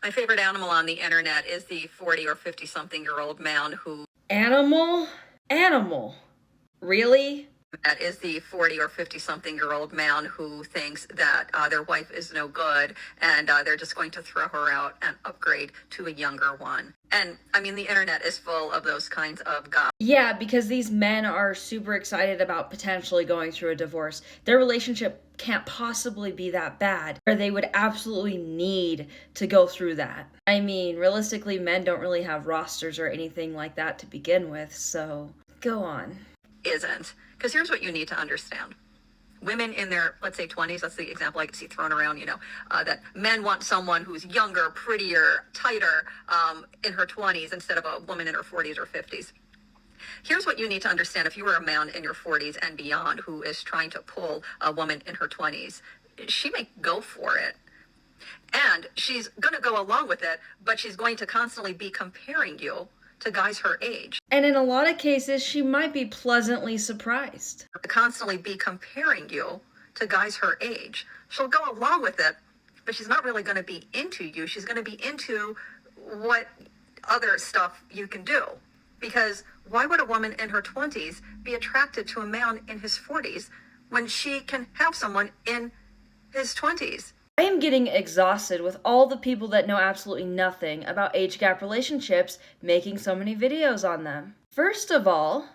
My favorite animal on the internet is the 40 or 50 something year old man who Animal? Animal. Really? that is the 40 or 50 something year old man who thinks that their wife is no good and they're just going to throw her out and upgrade to a younger one. And I mean, the internet is full of those kinds of guys. Yeah, because these men are super excited about potentially going through a divorce. Their relationship can't possibly be that bad, or they would absolutely need to go through that. I mean, realistically, men don't really have rosters or anything like that to begin with, so go on. Isn't. Because here's what you need to understand. Women in their, let's say, 20s, that's the example I can see thrown around, that men want someone who's younger, prettier, tighter in her 20s instead of a woman in her 40s or 50s. Here's what you need to understand if you were a man in your 40s and beyond who is trying to pull a woman in her 20s. She may go for it. And she's going to go along with it, but she's going to constantly be comparing you to guys her age. And in a lot of cases, she might be pleasantly surprised. Constantly be comparing you to guys her age. She'll go along with it, but she's not really going to be into you. She's going to be into what other stuff you can do. Because why would a woman in her 20s be attracted to a man in his 40s when she can have someone in his 20s? I am getting exhausted with all the people that know absolutely nothing about age gap relationships making so many videos on them. First of all,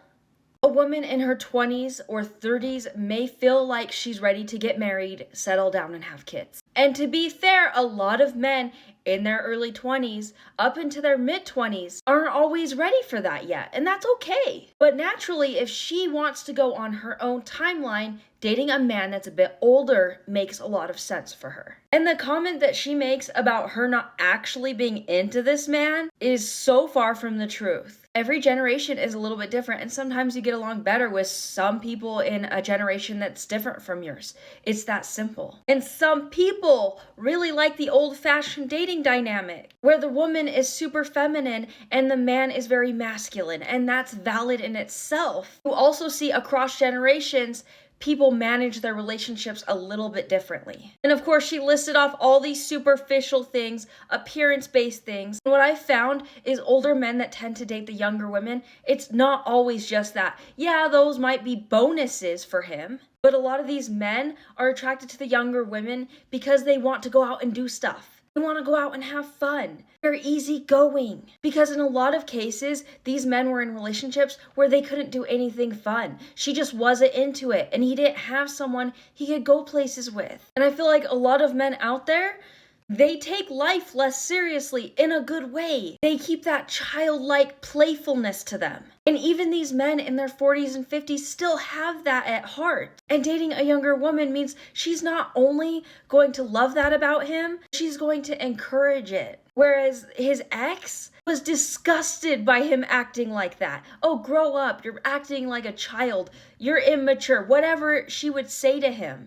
a woman in her 20s or 30s may feel like she's ready to get married, settle down, and have kids. And to be fair, a lot of men in their early 20s up into their mid 20s aren't always ready for that yet, and that's okay. But naturally, if she wants to go on her own timeline, dating a man that's a bit older makes a lot of sense for her. And the comment that she makes about her not actually being into this man is so far from the truth. Every generation is a little bit different, and sometimes you get along better with some people in a generation that's different from yours. It's that simple. And some people really like the old-fashioned dating dynamic, where the woman is super feminine and the man is very masculine, and that's valid in itself. You also see across generations people manage their relationships a little bit differently. And of course, she listed off all these superficial things, appearance-based things. And what I found is older men that tend to date the younger women, it's not always just that. Yeah, those might be bonuses for him, but a lot of these men are attracted to the younger women because they want to go out and do stuff. They want to go out and have fun. They're easygoing. Because in a lot of cases, these men were in relationships where they couldn't do anything fun. She just wasn't into it, and he didn't have someone he could go places with. And I feel like a lot of men out there, they take life less seriously in a good way. They keep that childlike playfulness to them. And even these men in their 40s and 50s still have that at heart. And dating a younger woman means she's not only going to love that about him, she's going to encourage it. Whereas his ex was disgusted by him acting like that. Oh, grow up. You're acting like a child. You're immature. Whatever she would say to him.